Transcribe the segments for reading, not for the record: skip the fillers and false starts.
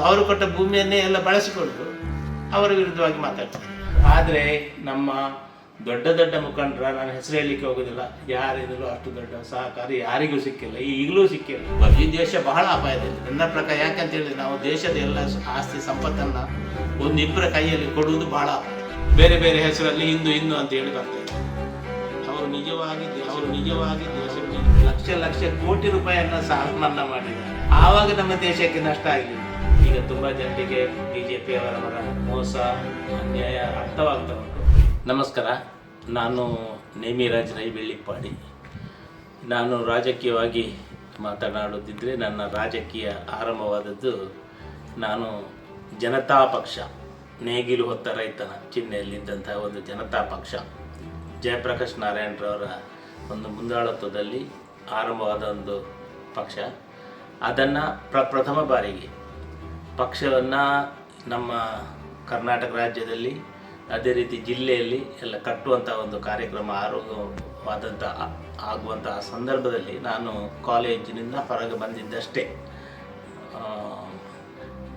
ಅವರು ಕೊಟ್ಟ ಭೂಮಿಯನ್ನೇ ಎಲ್ಲ ಬಳಸಿಕೊಂಡು ಅವರ ವಿರುದ್ಧವಾಗಿ ಮಾತಾಡ್ತಾರೆ. ಆದರೆ ನಮ್ಮ ದೊಡ್ಡ ದೊಡ್ಡ ಮುಖಂಡರ, ನಾನು ಹೆಸರು ಹೇಳಲಿಕ್ಕೆ ಹೋಗೋದಿಲ್ಲ, ಯಾರಿದ್ರು ಅಷ್ಟು ದೊಡ್ಡ ಸಹಕಾರ ಯಾರಿಗೂ ಸಿಕ್ಕಿಲ್ಲ, ಈಗಲೂ ಸಿಕ್ಕಿಲ್ಲ. ಈ ದೇಶ ಬಹಳ ಅಪಾಯದಲ್ಲಿ ನನ್ನ ಪ್ರಕಾರ. ಯಾಕಂತ ಹೇಳಿದ್ರೆ ನಾವು ದೇಶದ ಎಲ್ಲ ಆಸ್ತಿ ಸಂಪತ್ತನ್ನು ಒಂದಿಬ್ಬರ ಕೈಯಲ್ಲಿ ಕೊಡುವುದು ಬಹಳ ಅಪಾಯ. ಬೇರೆ ಬೇರೆ ಹೆಸರಲ್ಲಿ ಹಿಂದೂ ಅಂತ ಹೇಳಿ ಬರ್ತಾ ಇದೆ. ಅವರು ನಿಜವಾಗಿ ದೇಶಕ್ಕೆ ಲಕ್ಷ ಕೋಟಿ ರೂಪಾಯಿಯನ್ನ ಸಾಲ ಮನ್ನಾ ಮಾಡಿದ್ದಾರೆ. ಆವಾಗ ನಮ್ಮ ದೇಶಕ್ಕೆ ನಷ್ಟ ಆಗಲಿಲ್ಲ. ಈಗ ತುಂಬಾ ಜನರಿಗೆ ಬಿಜೆಪಿ ಅವರ ಮೋಸ, ಅನ್ಯಾಯ ಅರ್ಥವಾಗ್ತಾ ಉಂಟು. ನಮಸ್ಕಾರ, ನಾನು ನೇಮಿರಾಜ್ ರೈ ಬೆಳ್ಳಿಪ್ಪಾಡಿ. ನಾನು ರಾಜಕೀಯವಾಗಿ ಮಾತನಾಡುತ್ತಿದ್ದರೆ ನನ್ನ ರಾಜಕೀಯ ಆರಂಭವಾದದ್ದು ನಾನು ಜನತಾ ಪಕ್ಷ, ನೇಗಿಲು ಹೊತ್ತ ರೈತನ ಚಿಹ್ನೆಯಲ್ಲಿದ್ದಂತಹ ಒಂದು ಜನತಾ ಪಕ್ಷ, ಜಯಪ್ರಕಾಶ್ ನಾರಾಯಣರವರ ಒಂದು ಮುಂದಾಳತ್ವದಲ್ಲಿ ಆರಂಭವಾದ ಒಂದು ಪಕ್ಷ. ಅದನ್ನು ಪ್ರಥಮ ಬಾರಿಗೆ ಪಕ್ಷವನ್ನು ನಮ್ಮ ಕರ್ನಾಟಕ ರಾಜ್ಯದಲ್ಲಿ ಅದೇ ರೀತಿ ಜಿಲ್ಲೆಯಲ್ಲಿ ಎಲ್ಲ ಕಟ್ಟುವಂಥ ಒಂದು ಕಾರ್ಯಕ್ರಮ ಆಗುವಂತಹ ಸಂದರ್ಭದಲ್ಲಿ ನಾನು ಕಾಲೇಜಿನಿಂದ ಹೊರಗೆ ಬಂದಿದ್ದಷ್ಟೇ.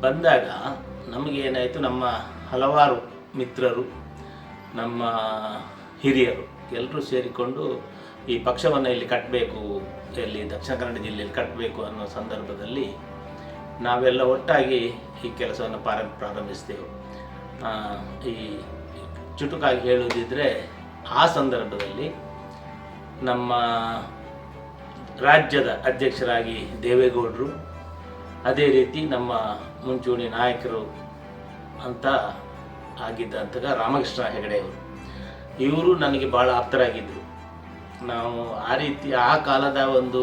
ಬಂದಾಗ ನಮಗೇನಾಯಿತು, ನಮ್ಮ ಹಲವಾರು ಮಿತ್ರರು, ನಮ್ಮ ಹಿರಿಯರು ಎಲ್ಲರೂ ಸೇರಿಕೊಂಡು ಈ ಪಕ್ಷವನ್ನು ಇಲ್ಲಿ ಕಟ್ಟಬೇಕು, ಇಲ್ಲಿ ದಕ್ಷಿಣ ಕನ್ನಡ ಜಿಲ್ಲೆಯಲ್ಲಿ ಕಟ್ಟಬೇಕು ಅನ್ನೋ ಸಂದರ್ಭದಲ್ಲಿ ನಾವೆಲ್ಲ ಒಟ್ಟಾಗಿ ಈ ಕೆಲಸವನ್ನು ಪ್ರಾರಂಭಿಸಿದೆವು. ಈ ಚುಟುಕಾಗಿ ಹೇಳುವುದಿದ್ರೆ, ಆ ಸಂದರ್ಭದಲ್ಲಿ ನಮ್ಮ ರಾಜ್ಯದ ಅಧ್ಯಕ್ಷರಾಗಿ ದೇವೇಗೌಡರು, ಅದೇ ರೀತಿ ನಮ್ಮ ಮುಂಚೂಣಿ ನಾಯಕರು ಅಂತ ಆಗಿದ್ದಂತಹ ರಾಮಕೃಷ್ಣ ಹೆಗಡೆಯವರು, ಇವರು ನನಗೆ ಭಾಳ ಆಪ್ತರಾಗಿದ್ದರು. ನಾವು ಆ ರೀತಿ ಆ ಕಾಲದ ಒಂದು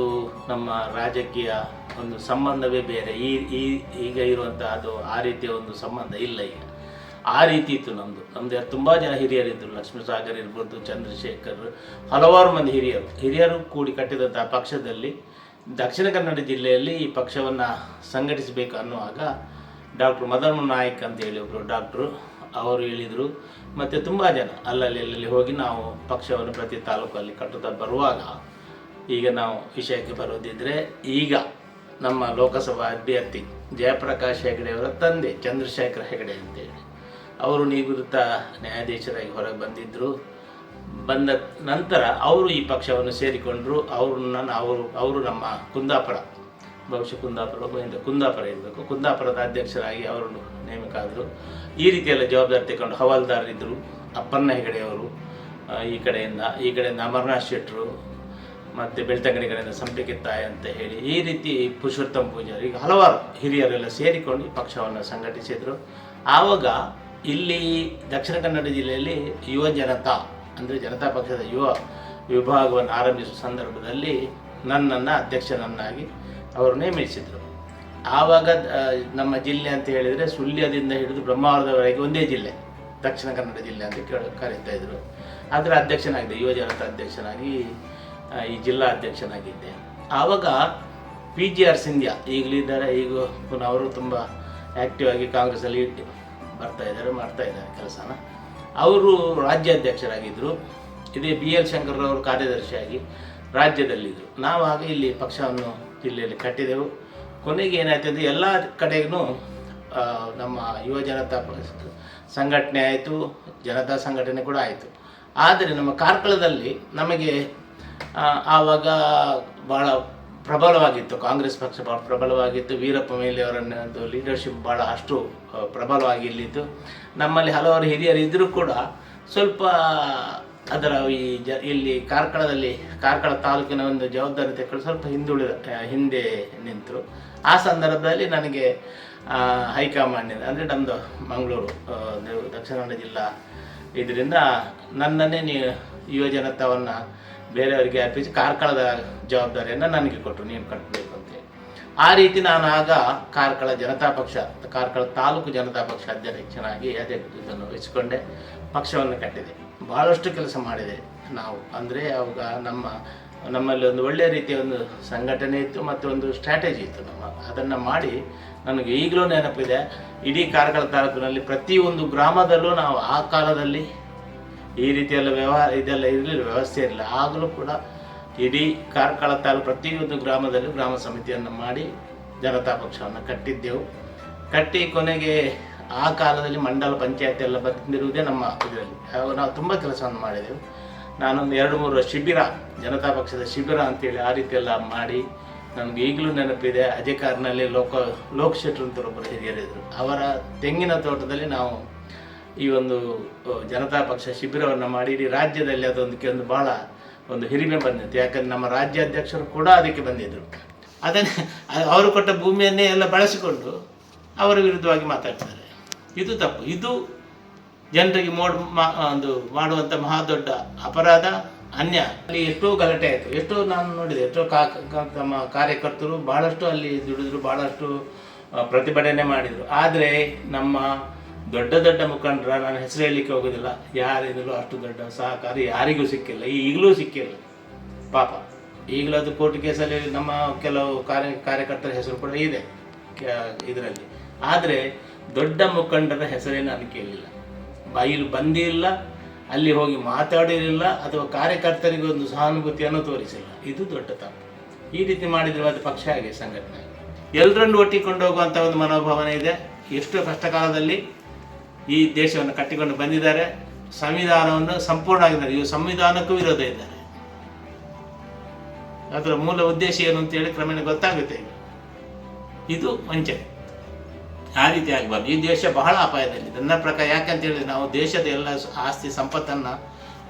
ನಮ್ಮ ರಾಜಕೀಯ ಒಂದು ಸಂಬಂಧವೇ ಬೇರೆ. ಈಗ ಇರುವಂಥ ಅದು ಆ ರೀತಿಯ ಒಂದು ಸಂಬಂಧ ಇಲ್ಲ. ಈಗ ಆ ರೀತಿ ಇತ್ತು ನಮ್ಮದು ತುಂಬ ಜನ ಹಿರಿಯರಿದ್ದರು. ಲಕ್ಷ್ಮೀಸಾಗರ್ ಇರ್ಬೋದು, ಚಂದ್ರಶೇಖರ್, ಹಲವಾರು ಮಂದಿ ಹಿರಿಯರು ಕೂಡಿ ಕಟ್ಟಿದಂಥ ಪಕ್ಷದಲ್ಲಿ ದಕ್ಷಿಣ ಕನ್ನಡ ಜಿಲ್ಲೆಯಲ್ಲಿ ಈ ಪಕ್ಷವನ್ನು ಸಂಘಟಿಸಬೇಕು ಅನ್ನುವಾಗ ಡಾಕ್ಟರ್ ಮದನ್ ನಾಯಕ್ ಅಂತೇಳಿ ಒಬ್ಬರು ಡಾಕ್ಟ್ರು ಅವರು ಹೇಳಿದರು. ಮತ್ತು ತುಂಬ ಜನ ಅಲ್ಲಲ್ಲಿ ಹೋಗಿ ನಾವು ಪಕ್ಷವನ್ನು ಪ್ರತಿ ತಾಲೂಕಲ್ಲಿ ಕಟ್ಟುತ್ತಾ ಬರುವಾಗ, ಈಗ ನಾವು ವಿಷಯಕ್ಕೆ ಬರೋದಿದ್ದರೆ, ಈಗ ನಮ್ಮ ಲೋಕಸಭಾ ಅಭ್ಯರ್ಥಿ ಜಯಪ್ರಕಾಶ್ ಹೆಗಡೆಯವರ ತಂದೆ ಚಂದ್ರಶೇಖರ್ ಹೆಗಡೆ ಅಂತೇಳಿ ಅವರು ನಿವೃತ್ತ ನ್ಯಾಯಾಧೀಶರಾಗಿ ಹೊರಗೆ ಬಂದಿದ್ದರು. ಬಂದ ನಂತರ ಅವರು ಈ ಪಕ್ಷವನ್ನು ಸೇರಿಕೊಂಡರು. ಅವರು ನಮ್ಮ ಕುಂದಾಪುರ, ಬಹುಶಃ ಕುಂದಾಪುರ ಇರಬೇಕು, ಕುಂದಾಪುರದ ಅಧ್ಯಕ್ಷರಾಗಿ ಅವರು ನೇಮಕ ಆದರು. ಈ ರೀತಿಯೆಲ್ಲ ಜವಾಬ್ದಾರಿ ತಗೊಂಡು ಹವಾಲ್ದಾರರಿದ್ದರು, ಅಪ್ಪಣ್ಣ ಹೆಗಡೆಯವರು, ಈ ಕಡೆಯಿಂದ ಅಮರನಾಥ್ ಶೆಟ್ಟರು, ಮತ್ತು ಬೆಳ್ತಂಗಡಿ ಕಡೆಯಿಂದ ಸಂಪಿಗೆ ತಾಯಿ ಅಂತ ಹೇಳಿ, ಈ ರೀತಿ ಪುರುಷೋತ್ತಮ ಪೂಜಾರಿ, ಈಗ ಹಲವಾರು ಹಿರಿಯರೆಲ್ಲ ಸೇರಿಕೊಂಡು ಈ ಪಕ್ಷವನ್ನು ಸಂಘಟಿಸಿದರು. ಆವಾಗ ಇಲ್ಲಿ ದಕ್ಷಿಣ ಕನ್ನಡ ಜಿಲ್ಲೆಯಲ್ಲಿ ಯುವ ಜನತಾ ಅಂದರೆ ಜನತಾ ಪಕ್ಷದ ಯುವ ವಿಭಾಗವನ್ನು ಆರಂಭಿಸುವ ಸಂದರ್ಭದಲ್ಲಿ ನನ್ನನ್ನು ಅಧ್ಯಕ್ಷನನ್ನಾಗಿ ಅವರು ನೇಮಿಸಿದರು. ಆವಾಗ ನಮ್ಮ ಜಿಲ್ಲೆ ಅಂತ ಹೇಳಿದರೆ ಸುಳ್ಯದಿಂದ ಹಿಡಿದು ಬ್ರಹ್ಮಾವರದವರೆಗೆ ಒಂದೇ ಜಿಲ್ಲೆ, ದಕ್ಷಿಣ ಕನ್ನಡ ಜಿಲ್ಲೆ ಅಂತ ಕರೀತಾ ಇದ್ದರು. ಅದರ ಅಧ್ಯಕ್ಷನಾಗಿದೆ, ಯುವ ಜನತಾ ಅಧ್ಯಕ್ಷನಾಗಿ, ಈ ಜಿಲ್ಲಾ ಅಧ್ಯಕ್ಷನಾಗಿದ್ದೆ. ಆವಾಗ PGR ಸಿಂಧ್ಯಾ ಈಗಲಿದ್ದಾರೆ, ಈಗ ಪುನಃ ಅವರು ತುಂಬ ಆ್ಯಕ್ಟಿವ್ ಆಗಿ ಕಾಂಗ್ರೆಸ್ಸಲ್ಲಿ ಮಾಡ್ತಾ ಇದ್ದಾರೆ ಕೆಲಸನ. ಅವರು ರಾಜ್ಯಾಧ್ಯಕ್ಷರಾಗಿದ್ದರು. ಇದೇ BL ಶಂಕರ್ರವರು ಕಾರ್ಯದರ್ಶಿಯಾಗಿ ರಾಜ್ಯದಲ್ಲಿದ್ದರು. ನಾವು ಆಗ ಇಲ್ಲಿ ಪಕ್ಷವನ್ನು ಜಿಲ್ಲೆಯಲ್ಲಿ ಕಟ್ಟಿದೆವು. ಕೊನೆಗೆ ಏನಾಯ್ತು ಅಂದರೆ, ಎಲ್ಲ ಕಡೆಗೂ ನಮ್ಮ ಯುವ ಜನತಾ ಸಂಘಟನೆ ಆಯಿತು, ಜನತಾ ಸಂಘಟನೆ ಕೂಡ ಆಯಿತು. ಆದರೆ ನಮ್ಮ ಕಾರ್ಕಳದಲ್ಲಿ ನಮಗೆ ಆವಾಗ ಭಾಳ ಪ್ರಬಲವಾಗಿತ್ತು, ಕಾಂಗ್ರೆಸ್ ಪಕ್ಷ ಭಾಳ ಪ್ರಬಲವಾಗಿತ್ತು. ವೀರಪ್ಪ ಮೊಯ್ಲಿ ಅವರನ್ನದು ಲೀಡರ್ಶಿಪ್ ಭಾಳ ಅಷ್ಟು ಪ್ರಬಲವಾಗಿ ಇಲ್ಲಿತ್ತು. ನಮ್ಮಲ್ಲಿ ಹಲವಾರು ಹಿರಿಯರು ಇದ್ದರೂ ಕೂಡ ಸ್ವಲ್ಪ ಅದರ ಇಲ್ಲಿ ಕಾರ್ಕಳ ತಾಲೂಕಿನ ಒಂದು ಜವಾಬ್ದಾರಿ ತೆಗೆದು ಸ್ವಲ್ಪ ಹಿಂದೆ ನಿಂತರು. ಆ ಸಂದರ್ಭದಲ್ಲಿ ನನಗೆ ಹೈಕಮಾಂಡ್ ಅಂದರೆ ನಮ್ಮದು ಮಂಗಳೂರು ದಕ್ಷಿಣ ಕನ್ನಡ ಜಿಲ್ಲಾ ಇದರಿಂದ ನನ್ನನ್ನೇ ಯುವ ಜನತಾವನ್ನು ಬೇರೆಯವರಿಗೆ ಅರ್ಪಿಸಿ ಕಾರ್ಕಳದ ಜವಾಬ್ದಾರಿಯನ್ನು ನನಗೆ ಕೊಟ್ಟರು, ನೀನು ಕಟ್ಟಬೇಕು ಅಂತೇಳಿ. ಆ ರೀತಿ ನಾನು ಆಗ ಕಾರ್ಕಳ ತಾಲೂಕು ಜನತಾ ಪಕ್ಷ ಅಧ್ಯಕ್ಷನಾಗಿ ಇದನ್ನು ವಹಿಸಿಕೊಂಡೆ, ಪಕ್ಷವನ್ನು ಕಟ್ಟಿದೆ. ಭಾಳಷ್ಟು ಕೆಲಸ ಮಾಡಿದೆ ನಾವು. ಅಂದರೆ ಅವಾಗ ನಮ್ಮಲ್ಲಿ ಒಂದು ಒಳ್ಳೆಯ ರೀತಿಯ ಒಂದು ಸಂಘಟನೆ ಇತ್ತು ಮತ್ತು ಒಂದು ಸ್ಟ್ರಾಟಜಿ ಇತ್ತು ಅದನ್ನು ಮಾಡಿ ನನಗೆ ಈಗಲೂ ನೆನಪಿದೆ. ಇಡೀ ಕಾರ್ಕಳ ತಾಲೂಕಿನಲ್ಲಿ ಪ್ರತಿಯೊಂದು ಗ್ರಾಮದಲ್ಲೂ ನಾವು ಆ ಕಾಲದಲ್ಲಿ ಈ ರೀತಿಯೆಲ್ಲ ಇದೆಲ್ಲ ಇರಲಿಲ್ಲ, ವ್ಯವಸ್ಥೆ ಇರಲಿಲ್ಲ. ಆಗಲೂ ಕೂಡ ಇಡೀ ಕಾರ್ಕಳ ತಾಲೂಕು ಪ್ರತಿಯೊಂದು ಗ್ರಾಮದಲ್ಲೂ ಗ್ರಾಮ ಸಮಿತಿಯನ್ನು ಮಾಡಿ ಜನತಾ ಪಕ್ಷವನ್ನು ಕಟ್ಟಿದ್ದೆವು. ಕಟ್ಟಿ ಕೊನೆಗೆ ಆ ಕಾಲದಲ್ಲಿ ಮಂಡಲ ಪಂಚಾಯತ್ ಎಲ್ಲ ಬಂದಿರುವುದೇ ನಮ್ಮ ಇದರಲ್ಲಿ. ನಾವು ತುಂಬ ಕೆಲಸವನ್ನು ಮಾಡಿದೆವು. ನಾನೊಂದು 2-3 ಶಿಬಿರ, ಜನತಾ ಪಕ್ಷದ ಶಿಬಿರ ಅಂತೇಳಿ ಆ ರೀತಿ ಎಲ್ಲ ಮಾಡಿ, ನನಗೆ ಈಗಲೂ ನೆನಪಿದೆ. ಅಜೆಕಾರ್ನಲ್ಲಿ ಲೋಕ್ ಶೆಟ್ರು ಅಂತ ಒಬ್ಬರು ಹಿರಿಯರಿದ್ದರು. ಅವರ ತೆಂಗಿನ ತೋಟದಲ್ಲಿ ನಾವು ಈ ಒಂದು ಜನತಾ ಪಕ್ಷ ಶಿಬಿರವನ್ನು ಮಾಡಿ ಇಡೀ ರಾಜ್ಯದಲ್ಲಿ ಅದೊಂದಕ್ಕೆ ಭಾಳ ಒಂದು ಹಿರಿಮೆ ಬಂದಿತ್ತು. ಯಾಕಂದರೆ ನಮ್ಮ ರಾಜ್ಯಾಧ್ಯಕ್ಷರು ಕೂಡ ಅದಕ್ಕೆ ಬಂದಿದ್ದರು. ಅದನ್ನೇ ಅವರು ಕೊಟ್ಟ ಭೂಮಿಯನ್ನೇ ಎಲ್ಲ ಬಳಸಿಕೊಂಡು ಅವರ ವಿರುದ್ಧವಾಗಿ ಮಾತಾಡ್ತಾರೆ. ಇದು ತಪ್ಪು. ಇದು ಜನರಿಗೆ ಒಂದು ಮಾಡುವಂಥ ಮಹಾದೊಡ್ಡ ಅಪರಾಧ, ಅನ್ಯಾಯ. ಅಲ್ಲಿ ಎಷ್ಟೋ ಗಲಾಟೆ ಆಯಿತು, ಎಷ್ಟೋ ನಾನು ನೋಡಿದೆ, ಎಷ್ಟೋ ತಮ್ಮ ಕಾರ್ಯಕರ್ತರು ಭಾಳಷ್ಟು ಅಲ್ಲಿ ದುಡಿದ್ರು, ಭಾಳಷ್ಟು ಪ್ರತಿಭಟನೆ ಮಾಡಿದರು. ಆದರೆ ನಮ್ಮ ದೊಡ್ಡ ದೊಡ್ಡ ಮುಖಂಡರ, ನಾನು ಹೆಸರು ಹೇಳಲಿಕ್ಕೆ ಹೋಗೋದಿಲ್ಲ, ಯಾರಿಂದಲೂ ಅಷ್ಟು ದೊಡ್ಡ ಸಹಕಾರ ಯಾರಿಗೂ ಸಿಕ್ಕಿಲ್ಲ, ಈಗಲೂ ಸಿಕ್ಕಿಲ್ಲ ಪಾಪ. ಈಗಲೂ ಅದು ಕೋರ್ಟ್ ಕೇಸಲ್ಲಿ ನಮ್ಮ ಕೆಲವು ಕಾರ್ಯಕರ್ತರ ಹೆಸರು ಕೂಡ ಇದೆ ಇದರಲ್ಲಿ. ಆದರೆ ದೊಡ್ಡ ಮುಖಂಡರ ಹೆಸರೇ ನಾನು ಕೇಳಿಲ್ಲ, ಬಾಯಿಲು ಬಂದಿಲ್ಲ, ಅಲ್ಲಿ ಹೋಗಿ ಮಾತಾಡಿರಲಿಲ್ಲ, ಅಥವಾ ಕಾರ್ಯಕರ್ತರಿಗೆ ಒಂದು ಸಹಾನುಭೂತಿಯನ್ನು ತೋರಿಸಿಲ್ಲ. ಇದು ದೊಡ್ಡ ತಪ್ಪು. ಈ ರೀತಿ ಮಾಡಿದರೆ ಅದು ಪಕ್ಷ ಆಗಿ ಸಂಘಟನೆ ಎಲ್ಲರನ್ನು ಒಟ್ಟಿಕೊಂಡು ಹೋಗುವಂಥ ಒಂದು ಮನೋಭಾವನೆ ಇದೆ. ಎಷ್ಟೋ ಕಷ್ಟಕಾಲದಲ್ಲಿ ಈ ದೇಶವನ್ನು ಕಟ್ಟಿಕೊಂಡು ಬಂದಿದ್ದಾರೆ. ಸಂವಿಧಾನವನ್ನು ಸಂಪೂರ್ಣ ಆಗಿದ್ದಾರೆ. ಇವು ಸಂವಿಧಾನಕ್ಕೂ ವಿರೋಧ ಇದ್ದಾರೆ. ಅದರ ಮೂಲ ಉದ್ದೇಶ ಏನು ಅಂತೇಳಿ ಕ್ರಮೇಣ ಗೊತ್ತಾಗುತ್ತೆ. ಇದು ವಂಚನೆ. ಆ ರೀತಿ ಆಗಬಾರ್ದು. ಈ ದೇಶ ಬಹಳ ಅಪಾಯದಲ್ಲಿದೆ ನನ್ನ ಪ್ರಕಾರ. ಯಾಕಂತ ಹೇಳಿದ್ರೆ ನಾವು ದೇಶದ ಎಲ್ಲ ಆಸ್ತಿ ಸಂಪತ್ತನ್ನು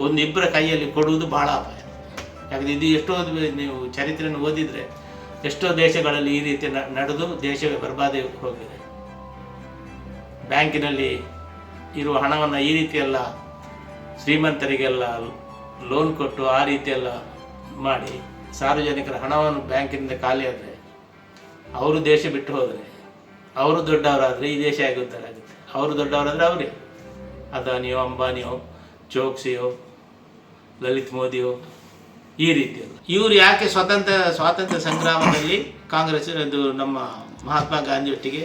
ಒಂದಿಬ್ಬರ ಕೈಯಲ್ಲಿ ಕೊಡುವುದು ಬಹಳ ಅಪಾಯ. ಯಾಕಂದರೆ ಇದು ಎಷ್ಟೋ ನೀವು ಚರಿತ್ರೆಯನ್ನು ಓದಿದರೆ ಎಷ್ಟೋ ದೇಶಗಳಲ್ಲಿ ಈ ರೀತಿ ನಡೆದು ದೇಶವೇ ಬರ್ಬಾದಿ ಹೋಗಿದೆ. ಬ್ಯಾಂಕಿನಲ್ಲಿ ಇರುವ ಹಣವನ್ನು ಈ ರೀತಿಯೆಲ್ಲ ಶ್ರೀಮಂತರಿಗೆಲ್ಲ ಲೋನ್ ಕೊಟ್ಟು ಆ ರೀತಿಯೆಲ್ಲ ಮಾಡಿ ಸಾರ್ವಜನಿಕರ ಹಣವನ್ನು ಬ್ಯಾಂಕಿನಿಂದ ಖಾಲಿ ಆದರೆ, ಅವರು ದೇಶ ಬಿಟ್ಟು ಹೋದರೆ, ಅವರು ದೊಡ್ಡವರಾದರೆ ಈ ದೇಶ ಆಗುತ್ತೆ. ಅವರು ದೊಡ್ಡವರಾದರೆ ಅವರೇ, ಅದಾನಿಯೋ, ಅಂಬಾನಿಯೋ, ಚೋಕ್ಸಿಯೋ, ಲಲಿತ್ ಮೋದಿಯೋ, ಈ ರೀತಿಯಲ್ಲ. ಇವರು ಯಾಕೆ ಸ್ವಾತಂತ್ರ್ಯ ಸಂಗ್ರಾಮದಲ್ಲಿ ಕಾಂಗ್ರೆಸ್ ಇದು ನಮ್ಮ ಮಹಾತ್ಮ ಗಾಂಧಿಯೊಟ್ಟಿಗೆ,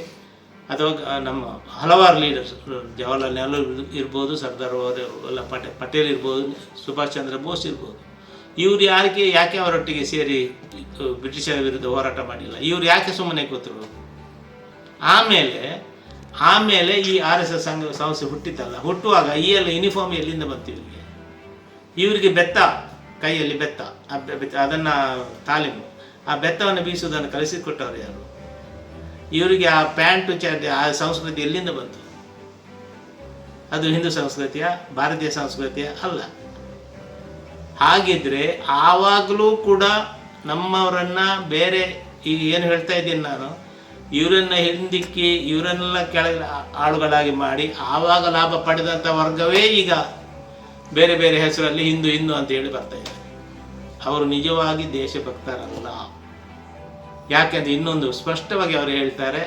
ಅಥವಾ ನಮ್ಮ ಹಲವಾರು ಲೀಡರ್ಸ್, ಜವಾಹರ್ಲಾಲ್ ನೆಹರು ಇರ್ಬೋದು, ಸರ್ದಾರ್ ವಲ್ಲಭ ಪಟೇಲ್ ಇರ್ಬೋದು, ಸುಭಾಷ್ ಚಂದ್ರ ಬೋಸ್ ಇರ್ಬೋದು, ಇವರು ಯಾಕೆ ಅವರೊಟ್ಟಿಗೆ ಸೇರಿ ಬ್ರಿಟಿಷರ ವಿರುದ್ಧ ಹೋರಾಟ ಮಾಡಿಲ್ಲ? ಇವರು ಯಾಕೆ ಸುಮ್ಮನೆ ಕೂತರು? ಆಮೇಲೆ ಈ RSS ಸಂಸ್ಥೆ ಹುಟ್ಟಿತಲ್ಲ, ಹುಟ್ಟುವಾಗ ಈ ಎಲ್ಲ ಯೂನಿಫಾರ್ಮ್ ಎಲ್ಲಿಂದ ಬಂತು ಇವರಿಗೆ? ಬೆತ್ತ, ಕೈಯಲ್ಲಿ ಬೆತ್ತ, ಅದನ್ನು ತಾಲೀಮು, ಆ ಬೆತ್ತವನ್ನು ಬೀಸುವುದನ್ನು ಕಲಿಸಿಕೊಟ್ಟವರು ಯಾರು? ಇವರಿಗೆ ಆ ಪ್ಯಾಂಟು ಚಡ್ಡಿ, ಆ ಸಂಸ್ಕೃತಿ ಎಲ್ಲಿಂದ ಬಂತು? ಅದು ಹಿಂದೂ ಸಂಸ್ಕೃತಿಯ, ಭಾರತೀಯ ಸಂಸ್ಕೃತಿಯ ಅಲ್ಲ. ಹಾಗಿದ್ರೆ ಆವಾಗಲೂ ಕೂಡ ನಮ್ಮವರನ್ನು ಬೇರೆ, ಈಗ ಏನು ಹೇಳ್ತಾ ಇದ್ದೀನಿ ನಾನು, ಇವರನ್ನು ಹಿಂದಿಕ್ಕಿ ಇವರನ್ನೆಲ್ಲ ಕೆಳಗೆ ಆಳುಗಳಾಗಿ ಮಾಡಿ ಆವಾಗ ಲಾಭ ಪಡೆದಂಥ ವರ್ಗವೇ ಈಗ ಬೇರೆ ಬೇರೆ ಹೆಸರಲ್ಲಿ ಹಿಂದೂ ಅಂತ ಹೇಳಿ ಬರ್ತಾ ಇದ್ದಾರೆ. ಅವರು ನಿಜವಾಗಿ ದೇಶಭಕ್ತರಲ್ಲ. ಯಾಕೆಂದರೆ ಇನ್ನೊಂದು ಸ್ಪಷ್ಟವಾಗಿ ಅವರು ಹೇಳ್ತಾರೆ,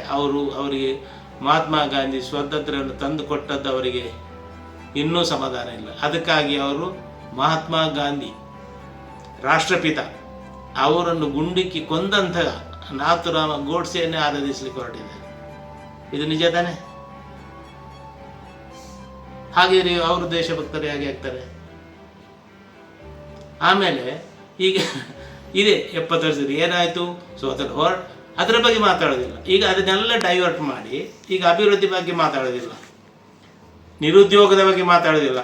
ಅವರಿಗೆ ಮಹಾತ್ಮ ಗಾಂಧಿ ಸ್ವಾತಂತ್ರ್ಯವನ್ನು ತಂದು ಕೊಟ್ಟದ್ದು ಅವರಿಗೆ ಇನ್ನೂ ಸಮಾಧಾನ ಇಲ್ಲ. ಅದಕ್ಕಾಗಿ ಅವರು ಮಹಾತ್ಮ ಗಾಂಧಿ ರಾಷ್ಟ್ರಪಿತ ಅವರನ್ನು ಗುಂಡಿಕ್ಕಿ ಕೊಂದಂತಹ ನಾಥುರಾಮ ಗೋಡ್ಸೆಯನ್ನೇ ಆರಾಧಿಸಲಿಕ್ಕೆ ಹೊರಟಿದ್ದಾರೆ. ಇದು ನಿಜ ತಾನೆ? ಹಾಗೆ ಅವರು ದೇಶಭಕ್ತರು ಹೇಗೆ ಆಗ್ತಾರೆ? ಆಮೇಲೆ ಈಗ ಇದೆ 70 ವರ್ಷದ ಏನಾಯಿತು, ಅದರ ಬಗ್ಗೆ ಮಾತಾಡೋದಿಲ್ಲ. ಈಗ ಅದನ್ನೆಲ್ಲ ಡೈವರ್ಟ್ ಮಾಡಿ ಈಗ ಅಭಿವೃದ್ಧಿ ಬಗ್ಗೆ ಮಾತಾಡೋದಿಲ್ಲ, ನಿರುದ್ಯೋಗದ ಬಗ್ಗೆ ಮಾತಾಡೋದಿಲ್ಲ.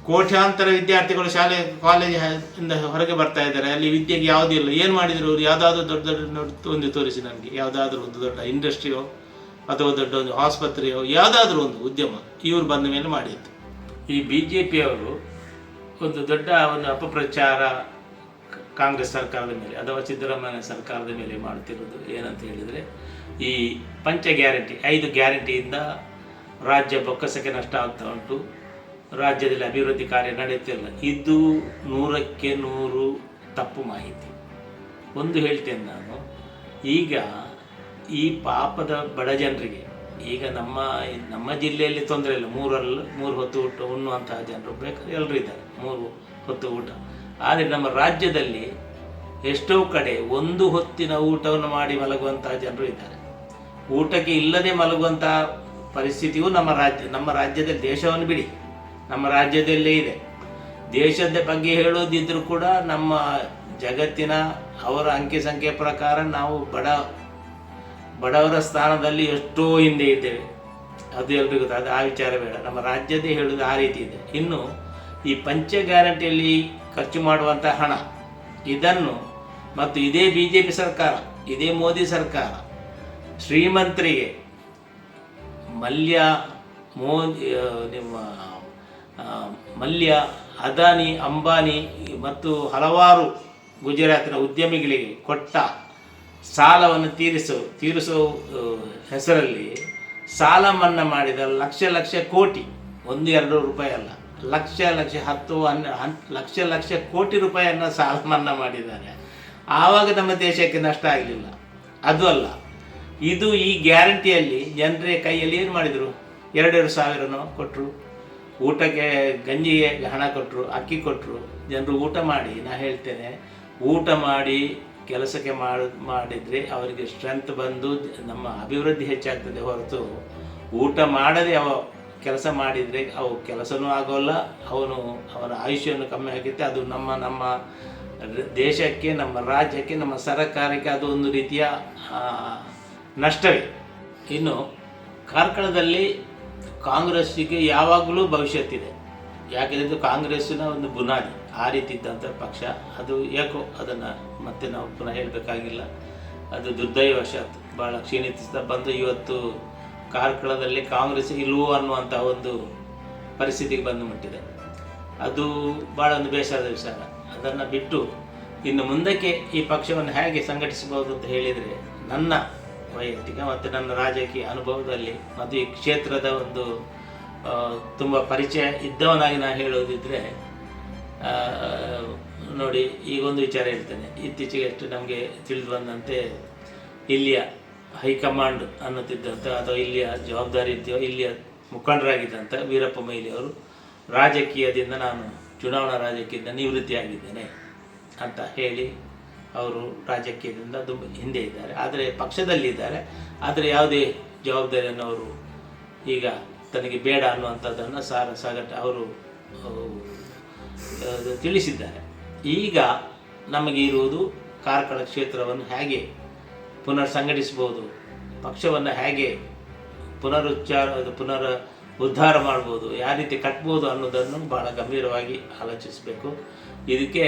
ಕೋಟ್ಯಾಂತರ ವಿದ್ಯಾರ್ಥಿಗಳು ಶಾಲೆ ಕಾಲೇಜಿಂದ ಹೊರಗೆ ಬರ್ತಾ ಇದ್ದಾರೆ, ಅಲ್ಲಿ ವಿದ್ಯೆಗೆ ಯಾವುದಿಲ್ಲ. ಏನು ಮಾಡಿದ್ರು ಅವರು? ಯಾವುದಾದ್ರೂ ದೊಡ್ಡ ಒಂದು ತೋರಿಸಿ ನನಗೆ, ಯಾವುದಾದ್ರೂ ಒಂದು ದೊಡ್ಡ ಇಂಡಸ್ಟ್ರಿಯೋ ಅಥವಾ ದೊಡ್ಡ ಒಂದು ಆಸ್ಪತ್ರೆಯೋ ಯಾವುದಾದ್ರೂ ಒಂದು ಉದ್ಯಮ ಇವರು ಬಂದ ಮೇಲೆ ಮಾಡಿತ್ತು. ಈ BJPಯವರು ಒಂದು ದೊಡ್ಡ ಒಂದು ಅಪಪ್ರಚಾರ ಕಾಂಗ್ರೆಸ್ ಸರ್ಕಾರದ ಮೇಲೆ ಅಥವಾ ಸಿದ್ದರಾಮಯ್ಯ ಸರ್ಕಾರದ ಮೇಲೆ ಮಾಡ್ತಿರೋದು ಏನಂತ ಹೇಳಿದರೆ, ಈ ಪಂಚ ಗ್ಯಾರಂಟಿ, 5 ಗ್ಯಾರಂಟಿಯಿಂದ ರಾಜ್ಯ ಬೊಕ್ಕಸಕ್ಕೆ ನಷ್ಟ ಆಗ್ತಾ ಉಂಟು, ರಾಜ್ಯದಲ್ಲಿ ಅಭಿವೃದ್ಧಿ ಕಾರ್ಯ ನಡೆಯುತ್ತಿಲ್ಲ. ಇದು 100ಕ್ಕೆ 100 ತಪ್ಪು ಮಾಹಿತಿ. ಒಂದು ಹೇಳ್ತೇನೆ ನಾನು, ಈಗ ಈ ಪಾಪದ ಬಡ ಜನರಿಗೆ, ಈಗ ನಮ್ಮ ಜಿಲ್ಲೆಯಲ್ಲಿ ತೊಂದರೆ ಇಲ್ಲ, 3 ಹೊತ್ತು ಊಟ ಉಣ್ಣುವಂತಹ ಜನರು ಬೇಕಾದ್ರೆ ಎಲ್ಲರೂ ಇದ್ದಾರೆ, 3 ಹೊತ್ತು ಊಟ. ಆದರೆ ನಮ್ಮ ರಾಜ್ಯದಲ್ಲಿ ಎಷ್ಟೋ ಕಡೆ 1 ಹೊತ್ತಿನ ಊಟವನ್ನು ಮಾಡಿ ಮಲಗುವಂತಹ ಜನರು ಇದ್ದಾರೆ. ಊಟಕ್ಕೆ ಇಲ್ಲದೆ ಮಲಗುವಂತಹ ಪರಿಸ್ಥಿತಿಯು ನಮ್ಮ ರಾಜ್ಯದಲ್ಲಿ, ದೇಶವನ್ನು ಬಿಡಿ, ನಮ್ಮ ರಾಜ್ಯದಲ್ಲೇ ಇದೆ. ದೇಶದ ಬಗ್ಗೆ ಹೇಳೋದಿದ್ರೂ ಕೂಡ ನಮ್ಮ ಜಗತ್ತಿನ ಅವರ ಅಂಕಿ ಸಂಖ್ಯೆ ಪ್ರಕಾರ ನಾವು ಬಡವರ ಸ್ಥಾನದಲ್ಲಿ ಎಷ್ಟೋ ಹಿಂದೆ ಇದ್ದೇವೆ, ಅದು ಎಲ್ರಿಗೂ ಗೊತ್ತು. ಅದು ಆ ವಿಚಾರ ಬೇಡ, ನಮ್ಮ ರಾಜ್ಯದೇ ಹೇಳುವುದು ಆ ರೀತಿ ಇದೆ. ಇನ್ನು ಈ ಪಂಚ ಗ್ಯಾರಂಟಿಯಲ್ಲಿ ಖರ್ಚು ಮಾಡುವಂಥ ಹಣ ಇದನ್ನು ಮತ್ತು ಇದೇ BJP ಸರ್ಕಾರ, ಇದೇ ಮೋದಿ ಸರ್ಕಾರ ಶ್ರೀಮಂತರಿಗೆ ಮಲ್ಯ ಅದಾನಿ ಅಂಬಾನಿ ಮತ್ತು ಹಲವಾರು ಗುಜರಾತಿನ ಉದ್ಯಮಿಗಳಿಗೆ ಕೊಟ್ಟ ಸಾಲವನ್ನು ತೀರಿಸೋ ಹೆಸರಲ್ಲಿ ಸಾಲ ಮನ್ನಾ ಮಾಡಿದ ಲಕ್ಷ ಕೋಟಿ, 1-2 ರೂಪಾಯಿ ಅಲ್ಲ, ಲಕ್ಷ 10 ಲಕ್ಷ ಕೋಟಿ ರೂಪಾಯಿಯನ್ನು ಸಾಲ ಮನ್ನಾ ಮಾಡಿದ್ದಾರೆ. ಆವಾಗ ನಮ್ಮ ದೇಶಕ್ಕೆ ನಷ್ಟ ಆಗಲಿಲ್ಲ. ಅದು ಅಲ್ಲ, ಇದು ಈ ಗ್ಯಾರಂಟಿಯಲ್ಲಿ ಜನರ ಕೈಯಲ್ಲಿ ಏನು ಮಾಡಿದರು, 2 ಸಾವಿರನೋ ಕೊಟ್ಟರು, ಊಟಕ್ಕೆ ಗಂಜಿಗೆ ಹಣ ಕೊಟ್ಟರು, ಅಕ್ಕಿ ಕೊಟ್ಟರು. ಜನರು ಊಟ ಮಾಡಿ, ನಾನು ಹೇಳ್ತೇನೆ, ಊಟ ಮಾಡಿ ಕೆಲಸಕ್ಕೆ ಮಾಡಿದರೆ ಅವರಿಗೆ ಸ್ಟ್ರೆಂತ್ ಬಂದು ನಮ್ಮ ಅಭಿವೃದ್ಧಿ ಹೆಚ್ಚಾಗ್ತದೆ ಹೊರತು ಊಟ ಮಾಡದೆ ಕೆಲಸ ಮಾಡಿದರೆ ಅವು ಕೆಲಸನೂ ಆಗೋಲ್ಲ, ಅವನ ಆಯುಷ್ಯವನ್ನು ಕಮ್ಮಿ ಆಗುತ್ತೆ. ಅದು ನಮ್ಮ ದೇಶಕ್ಕೆ, ನಮ್ಮ ರಾಜ್ಯಕ್ಕೆ, ನಮ್ಮ ಸರ್ಕಾರಕ್ಕೆ ಅದು ಒಂದು ರೀತಿಯ ನಷ್ಟವೇ. ಇನ್ನು ಕಾರ್ಕಳದಲ್ಲಿ ಕಾಂಗ್ರೆಸ್ಸಿಗೆ ಯಾವಾಗಲೂ ಭವಿಷ್ಯತ್ತಿದೆ. ಯಾಕೆಂದರೆ ಕಾಂಗ್ರೆಸ್ಸಿನ ಒಂದು ಬುನಾದಿ ಆ ರೀತಿ ಇದ್ದಂಥ ಪಕ್ಷ. ಅದು ಯಾಕೋ ಅದನ್ನು ಮತ್ತೆ ನಾವು ಪುನಃ ಹೇಳಬೇಕಾಗಿಲ್ಲ. ಅದು ದುರ್ದೈವಶಾತ್ ಭಾಳ ಕ್ಷೀಣಿಸ್ತಾ ಬಂದು ಇವತ್ತು ಕಾರ್ಕಳದಲ್ಲಿ ಕಾಂಗ್ರೆಸ್ ಇಲ್ವೋ ಅನ್ನುವಂಥ ಒಂದು ಪರಿಸ್ಥಿತಿಗೆ ಬಂದು ಮುಟ್ಟಿದೆ. ಅದು ಭಾಳ ಒಂದು ಬೇಸರದ ವಿಚಾರ. ಅದನ್ನು ಬಿಟ್ಟು ಇನ್ನು ಮುಂದಕ್ಕೆ ಈ ಪಕ್ಷವನ್ನು ಹೇಗೆ ಸಂಘಟಿಸಬಹುದು ಅಂತ ಹೇಳಿದರೆ, ನನ್ನ ವೈಯಕ್ತಿಕ ಮತ್ತು ನನ್ನ ರಾಜಕೀಯ ಅನುಭವದಲ್ಲಿ ಮತ್ತು ಈ ಕ್ಷೇತ್ರದ ಒಂದು ತುಂಬ ಪರಿಚಯ ಇದ್ದವನಾಗಿ ನಾನು ಹೇಳೋದಿದ್ದರೆ, ನೋಡಿ, ಈಗೊಂದು ವಿಚಾರ ಹೇಳ್ತೇನೆ. ಇತ್ತೀಚೆಗೆ ಅಷ್ಟು ನಮಗೆ ತಿಳಿದು ಬಂದಂತೆ ಇಲ್ಲಿಯ ಹೈಕಮಾಂಡ್ ಅನ್ನುತ್ತಿದ್ದಂಥ ಅಥವಾ ಇಲ್ಲಿಯ ಜವಾಬ್ದಾರಿ ಇದ್ದೀವೋ ಇಲ್ಲಿಯ ಮುಖಂಡರಾಗಿದ್ದಂಥ ವೀರಪ್ಪ ಮೊಯ್ಲಿಯವರು ರಾಜಕೀಯದಿಂದ ನಾನು ಚುನಾವಣಾ ರಾಜಕೀಯದಿಂದ ನಿವೃತ್ತಿಯಾಗಿದ್ದೇನೆ ಅಂತ ಹೇಳಿ ಅವರು ರಾಜಕೀಯದಿಂದ ಹಿಂದೆ ಇದ್ದಾರೆ. ಆದರೆ ಪಕ್ಷದಲ್ಲಿದ್ದಾರೆ. ಆದರೆ ಯಾವುದೇ ಜವಾಬ್ದಾರಿಯನ್ನು ಅವರು ಈಗ ತನಗೆ ಬೇಡ ಅನ್ನುವಂಥದ್ದನ್ನು ಸಾಗಟ ಅವರು ತಿಳಿಸಿದ್ದಾರೆ. ಈಗ ನಮಗೆ ಇರುವುದು ಕಾರ್ಕಳ ಕ್ಷೇತ್ರವನ್ನು ಹೇಗೆ ಪುನರ್ ಸಂಘಟಿಸ್ಬೋದು, ಪಕ್ಷವನ್ನು ಹೇಗೆ ಪುನರ್ ಉದ್ಧಾರ ಮಾಡ್ಬೋದು, ಯಾವ ರೀತಿ ಕಟ್ಬೋದು ಅನ್ನೋದನ್ನು ಭಾಳ ಗಂಭೀರವಾಗಿ ಆಲೋಚಿಸಬೇಕು. ಇದಕ್ಕೆ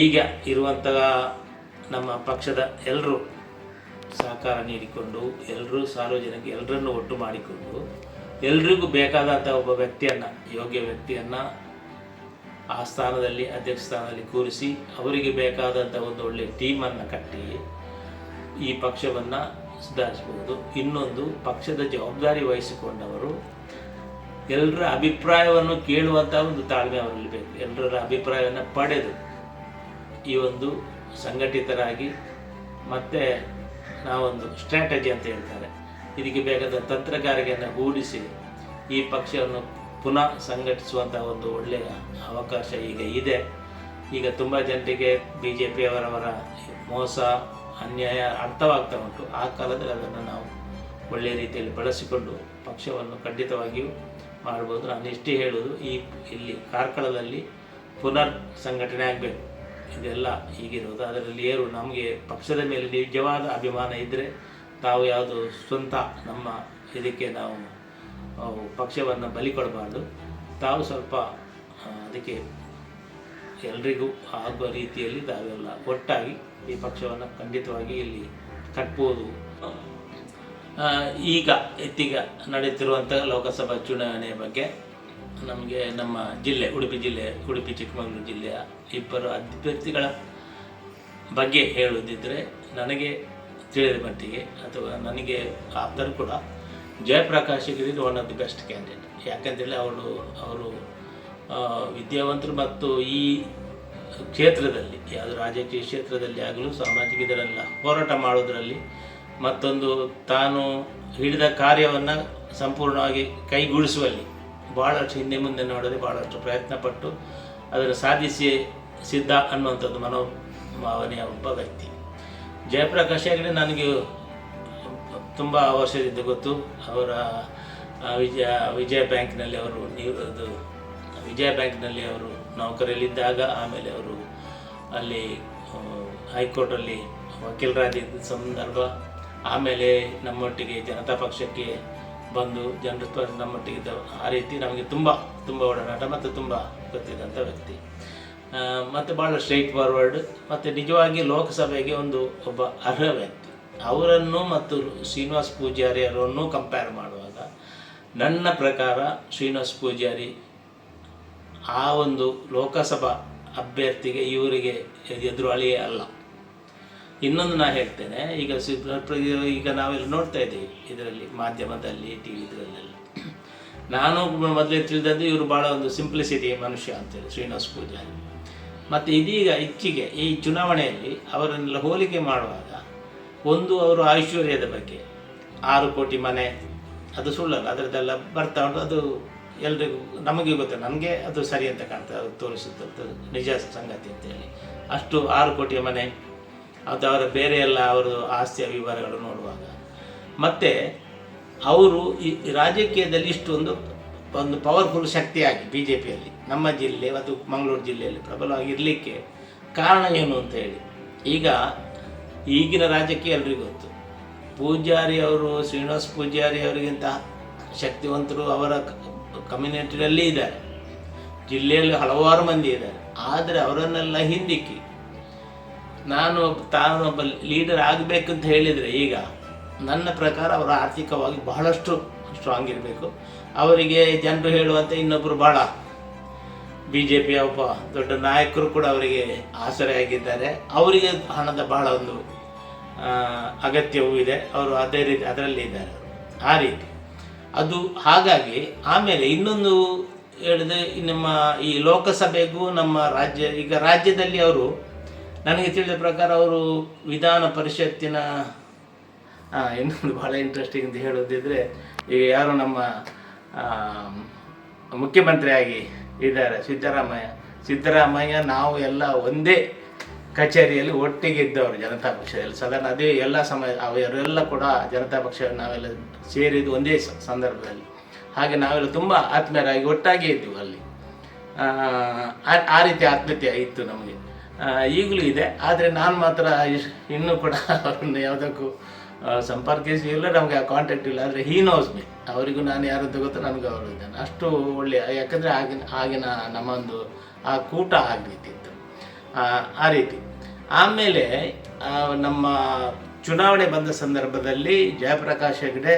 ಈಗ ಇರುವಂತಹ ನಮ್ಮ ಪಕ್ಷದ ಎಲ್ಲರೂ ಸಹಕಾರ ನೀಡಿಕೊಂಡು, ಎಲ್ಲರೂ ಸಾರ್ವಜನಿಕ ಎಲ್ಲರನ್ನು ಒಟ್ಟು ಮಾಡಿಕೊಂಡು, ಎಲ್ರಿಗೂ ಬೇಕಾದಂಥ ಒಬ್ಬ ವ್ಯಕ್ತಿಯನ್ನು, ಯೋಗ್ಯ ವ್ಯಕ್ತಿಯನ್ನು ಆ ಸ್ಥಾನದಲ್ಲಿ, ಅಧ್ಯಕ್ಷ ಸ್ಥಾನದಲ್ಲಿ ಕೂರಿಸಿ ಅವರಿಗೆ ಬೇಕಾದಂಥ ಒಂದು ಒಳ್ಳೆಯ ಟೀಮನ್ನು ಕಟ್ಟಿ ಈ ಪಕ್ಷವನ್ನು ಸುಧಾರಿಸ್ಬೋದು. ಇನ್ನೊಂದು, ಪಕ್ಷದ ಜವಾಬ್ದಾರಿ ವಹಿಸಿಕೊಂಡವರು ಎಲ್ಲರ ಅಭಿಪ್ರಾಯವನ್ನು ಕೇಳುವಂಥ ಒಂದು ತಾಳ್ಮೆ ಅವರಲ್ಲಿ ಬೇಕು. ಎಲ್ಲರ ಅಭಿಪ್ರಾಯವನ್ನು ಪಡೆದು ಈ ಒಂದು ಸಂಘಟಿತರಾಗಿ, ಮತ್ತು ನಾವೊಂದು ಸ್ಟ್ರಾಟಜಿ ಅಂತ ಹೇಳ್ತಾರೆ, ಇದಕ್ಕೆ ಬೇಕಾದ ತಂತ್ರಗಾರಿಕೆಯನ್ನು ಹೂಡಿಸಿ ಈ ಪಕ್ಷವನ್ನು ಪುನಃ ಸಂಘಟಿಸುವಂಥ ಒಂದು ಒಳ್ಳೆಯ ಅವಕಾಶ ಈಗ ಇದೆ. ಈಗ ತುಂಬ ಜನರಿಗೆ BJP ಅವರವರ ಮೋಸ ಅನ್ಯಾಯ ಅರ್ಥವಾಗ್ತಾ ಉಂಟು. ಆ ಕಾಲದಲ್ಲಿ ಅದನ್ನು ನಾವು ಒಳ್ಳೆಯ ರೀತಿಯಲ್ಲಿ ಬಳಸಿಕೊಂಡು ಪಕ್ಷವನ್ನು ಖಂಡಿತವಾಗಿಯೂ ಮಾಡ್ಬೋದು. ನಾನು ಇಷ್ಟೇ ಹೇಳೋದು, ಇಲ್ಲಿ ಕಾರ್ಕಳದಲ್ಲಿ ಪುನರ್ ಸಂಘಟನೆ ಆಗಬೇಕು. ಇದೆಲ್ಲ ಹೀಗಿರೋದು. ಅದರಲ್ಲಿ ನಮಗೆ ಪಕ್ಷದ ಮೇಲೆ ನಿಜವಾದ ಅಭಿಮಾನ ಇದ್ದರೆ ತಾವು ಯಾವುದು ಸ್ವಂತ ನಮ್ಮ ಇದಕ್ಕೆ ನಾವು ಪಕ್ಷವನ್ನು ಬಲಿ ಕೊಡಬಾರ್ದು. ತಾವು ಸ್ವಲ್ಪ ಅದಕ್ಕೆ ಎಲ್ರಿಗೂ ಆಗುವ ರೀತಿಯಲ್ಲಿ ತಾವೆಲ್ಲ ಒಟ್ಟಾಗಿ ಈ ಪಕ್ಷವನ್ನು ಖಂಡಿತವಾಗಿ ಇಲ್ಲಿ ಕಟ್ಬೋದು. ಈಗ ನಡೆಯುತ್ತಿರುವಂಥ ಲೋಕಸಭಾ ಚುನಾವಣೆಯ ಬಗ್ಗೆ ನಮಗೆ ನಮ್ಮ ಜಿಲ್ಲೆ ಉಡುಪಿ ಚಿಕ್ಕಮಗಳೂರು ಜಿಲ್ಲೆಯ ಇಬ್ಬರು ಅಭ್ಯರ್ಥಿಗಳ ಬಗ್ಗೆ ಹೇಳುವುದಿದ್ದರೆ, ನನಗೆ ತಿಳಿದ ಮಟ್ಟಿಗೆ ಅಥವಾ ನನಗೆ ಆಪ್ತರು ಕೂಡ Jayaprakash Hegde one of the best candidate. ಯಾಕಂತೇಳಿ ಅವರು ವಿದ್ಯಾವಂತರು ಮತ್ತು ಈ ಕ್ಷೇತ್ರದಲ್ಲಿ, ಯಾವುದು ರಾಜಕೀಯ ಕ್ಷೇತ್ರದಲ್ಲಿ ಆಗಲೂ ಸಾಮಾಜಿಕ ಇದರೆಲ್ಲ ಹೋರಾಟ ಮಾಡೋದರಲ್ಲಿ, ಮತ್ತೊಂದು ತಾನು ಹಿಡಿದ ಕಾರ್ಯವನ್ನು ಸಂಪೂರ್ಣವಾಗಿ ಕೈಗೂಡಿಸುವಲ್ಲಿ ಭಾಳಷ್ಟು ಹಿಂದೆ ಮುಂದೆ ನೋಡದೆ ಭಾಳಷ್ಟು ಪ್ರಯತ್ನಪಟ್ಟು ಅದನ್ನು ಸಿದ್ಧ ಅನ್ನುವಂಥದ್ದು ಮನೋಭಾವನೆಯ ಒಬ್ಬ ವ್ಯಕ್ತಿ. ಜಯಪ್ರಕಾಶ್ ಹೆಗಡೆ ನನಗೆ ತುಂಬ ವರ್ಷದಿಂದ ಗೊತ್ತು. ಅವರ ವಿಜಯ ಬ್ಯಾಂಕ್ನಲ್ಲಿ ಅವರು ನೌಕರಿಯಲ್ಲಿದ್ದಾಗ, ಆಮೇಲೆ ಅವರು ಅಲ್ಲಿ ಹೈಕೋರ್ಟಲ್ಲಿ ವಕೀಲರಾದ ಸಂದರ್ಭ, ಆಮೇಲೆ ನಮ್ಮೊಟ್ಟಿಗೆ ಜನತಾ ಪಕ್ಷಕ್ಕೆ ಬಂದು ಜನರು ನಮ್ಮೊಟ್ಟಿಗೆ ಇದ್ದವು. ಆ ರೀತಿ ನಮಗೆ ತುಂಬ ತುಂಬ ಒಡನಾಟ ಮತ್ತು ತುಂಬ ಗೊತ್ತಿದ್ದಂಥ ವ್ಯಕ್ತಿ. ಮತ್ತು ಭಾಳ ಸ್ಟ್ರೈಟ್ ಫಾರ್ವರ್ಡ್ ಮತ್ತು ನಿಜವಾಗಿ ಲೋಕಸಭೆಗೆ ಒಬ್ಬ ಅರ್ಹ ವ್ಯಕ್ತಿ. ಅವರನ್ನು ಮತ್ತು ಶ್ರೀನಿವಾಸ್ ಪೂಜಾರಿ ಅವರನ್ನು ಕಂಪೇರ್ ಮಾಡುವಾಗ ನನ್ನ ಪ್ರಕಾರ ಶ್ರೀನಿವಾಸ್ ಪೂಜಾರಿ ಆ ಒಂದು ಲೋಕಸಭಾ ಅಭ್ಯರ್ಥಿಗೆ ಇವರಿಗೆ ಎದುರಾಳಿಯೇ ಅಲ್ಲ. ಇನ್ನೊಂದು ನಾನು ಹೇಳ್ತೇನೆ, ಈಗ ನಾವೆಲ್ಲ ನೋಡ್ತಾ ಇದ್ದೀವಿ ಇದರಲ್ಲಿ ಮಾಧ್ಯಮದಲ್ಲಿ ಟಿ ವಿ ಇದರಲ್ಲೆಲ್ಲ. ನಾನು ಮೊದಲೇ ತಿಳಿದದ್ದು ಇವರು ಭಾಳ ಒಂದು ಸಿಂಪ್ಲಿಸಿಟಿ ಮನುಷ್ಯ ಅಂತೇಳಿ ಶ್ರೀನಿವಾಸ್ ಪೂಜಾರಿ. ಮತ್ತು ಇದೀಗ ಇಚ್ಚಿಗೆ ಈ ಚುನಾವಣೆಯಲ್ಲಿ ಅವರನ್ನೆಲ್ಲ ಹೋಲಿಕೆ ಮಾಡುವಾಗ ಅವರು ಐಶ್ವರ್ಯದ ಬಗ್ಗೆ 6 ಕೋಟಿ ಮನೆ, ಅದು ಸುಳ್ಳಲ್ಲ, ಅದರದ್ದೆಲ್ಲ ಬರ್ತಾ ಉಂಟು. ಅದು ಎಲ್ರಿಗೂ ನಮಗೆ ಗೊತ್ತು, ನನಗೆ ಅದು ಸರಿ ಅಂತ ಕಾಣ್ತದೆ, ಅದು ತೋರಿಸುತ್ತೆ ನಿಜ ಸಂಗತಿ ಅಂತೇಳಿ. ಅಷ್ಟು 6 ಕೋಟಿಯ ಮನೆ, ಅದು ಅವರ ಬೇರೆ ಎಲ್ಲ ಅವರು ಆಸ್ತಿಯ ವಿವರಗಳು ನೋಡುವಾಗ, ಮತ್ತು ಅವರು ಈ ರಾಜಕೀಯದಲ್ಲಿ ಇಷ್ಟೊಂದು ಪವರ್ಫುಲ್ ಶಕ್ತಿಯಾಗಿ ಬಿ ಜೆ ಪಿಯಲ್ಲಿ ನಮ್ಮ ಜಿಲ್ಲೆ ಮತ್ತು ಮಂಗಳೂರು ಜಿಲ್ಲೆಯಲ್ಲಿ ಪ್ರಬಲವಾಗಿರಲಿಕ್ಕೆ ಕಾರಣ ಏನು ಅಂತ ಹೇಳಿ, ಈಗಿನ ರಾಜಕೀಯ ಎಲ್ರಿಗೂ ಗೊತ್ತು. ಪೂಜಾರಿ ಅವರು, ಶ್ರೀನಿವಾಸ್ ಪೂಜಾರಿ ಅವರಿಗಿಂತ ಶಕ್ತಿವಂತರು ಅವರ ಕಮ್ಯುನಿಟಿಯಲ್ಲಿ ಇದ್ದಾರೆ, ಜಿಲ್ಲೆಯಲ್ಲಿ ಹಲವಾರು ಮಂದಿ ಇದ್ದಾರೆ. ಆದರೆ ಅವರನ್ನೆಲ್ಲ ಹಿಂದಿಕ್ಕಿ ತಾನೊಬ್ಬ ಲೀಡರ್ ಆಗಬೇಕಂತ ಹೇಳಿದರೆ ಈಗ ನನ್ನ ಪ್ರಕಾರ ಅವರು ಆರ್ಥಿಕವಾಗಿ ಬಹಳಷ್ಟು ಸ್ಟ್ರಾಂಗ್ ಇರಬೇಕು. ಅವರಿಗೆ ಜನರು ಹೇಳುವಂತೆ ಇನ್ನೊಬ್ಬರು ಭಾಳ ಬಿ ಜೆ ಪಿಯ ಒಬ್ಬ ದೊಡ್ಡ ನಾಯಕರು ಕೂಡ ಅವರಿಗೆ ಆಸರೆಯಾಗಿದ್ದಾರೆ. ಅವರಿಗೆ ಹಣದ ಬಹಳ ಒಂದು ಅಗತ್ಯವೂ ಇದೆ, ಅವರು ಅದೇ ರೀತಿ ಅದರಲ್ಲಿ ಇದ್ದಾರೆ ಆ ರೀತಿ ಅದು. ಹಾಗಾಗಿ ಆಮೇಲೆ ಇನ್ನೊಂದು ಹೇಳಿದೆ, ನಮ್ಮ ಈ ಲೋಕಸಭೆಗೂ ನಮ್ಮ ರಾಜ್ಯದಲ್ಲಿ ಅವರು, ನನಗೆ ತಿಳಿದ ಪ್ರಕಾರ ಅವರು ವಿಧಾನ ಪರಿಷತ್ತಿನ ಇನ್ನೊಂದು ಭಾಳ ಇಂಟ್ರೆಸ್ಟಿಂಗ್ ಅಂತ ಹೇಳೋದಿದ್ರೆ, ಈಗ ಯಾರು ನಮ್ಮ ಮುಖ್ಯಮಂತ್ರಿಯಾಗಿ ಇದ್ದಾರೆ ಸಿದ್ದರಾಮಯ್ಯ, ನಾವು ಎಲ್ಲ ಒಂದೇ ಕಚೇರಿಯಲ್ಲಿ ಒಟ್ಟಿಗೆ ಇದ್ದವರು ಜನತಾ ಪಕ್ಷದಲ್ಲಿ. ಸಾಧಾರಣ ಅದೇ ಎಲ್ಲ ಸಮಯ ಅವರೆಲ್ಲ ಕೂಡ ಜನತಾ ಪಕ್ಷ ನಾವೆಲ್ಲ ಸೇರಿದ್ದು ಒಂದೇ ಸಂದರ್ಭದಲ್ಲಿ. ಹಾಗೆ ನಾವೆಲ್ಲ ತುಂಬ ಆತ್ಮೀಯರಾಗಿ ಒಟ್ಟಾಗಿ ಇದ್ದೀವಿ ಅಲ್ಲಿ. ಆ ರೀತಿ ಆತ್ಮೀಯತೆ ಇತ್ತು ನಮಗೆ, ಈಗಲೂ ಇದೆ. ಆದರೆ ನಾನು ಮಾತ್ರ ಇನ್ನೂ ಕೂಡ ಅವ್ರನ್ನ ಯಾವುದಕ್ಕೂ ಸಂಪರ್ಕಿಸಿಲ್ಲ, ನಮಗೆ ಆ ಕಾಂಟ್ಯಾಕ್ಟ್ ಇಲ್ಲ. ಆದರೆ ಹೀ ನೋಸ್ ಮೀ, ಅವರಿಗೂ ನಾನು ಯಾರಂತ ಗೊತ್ತೋ ನನಗೂ ಅವರು ಇದ್ದಾನೆ. ಅಷ್ಟು ಒಳ್ಳೆಯ, ಯಾಕಂದರೆ ಆಗಿನ ನಮ್ಮೊಂದು ಆ ಕೂಟ ಆಗಲಿಕ್ಕಿತ್ತು ಆ ರೀತಿ. ಆಮೇಲೆ ನಮ್ಮ ಚುನಾವಣೆ ಬಂದ ಸಂದರ್ಭದಲ್ಲಿ ಜಯಪ್ರಕಾಶ್ ಹೆಗ್ಡೆ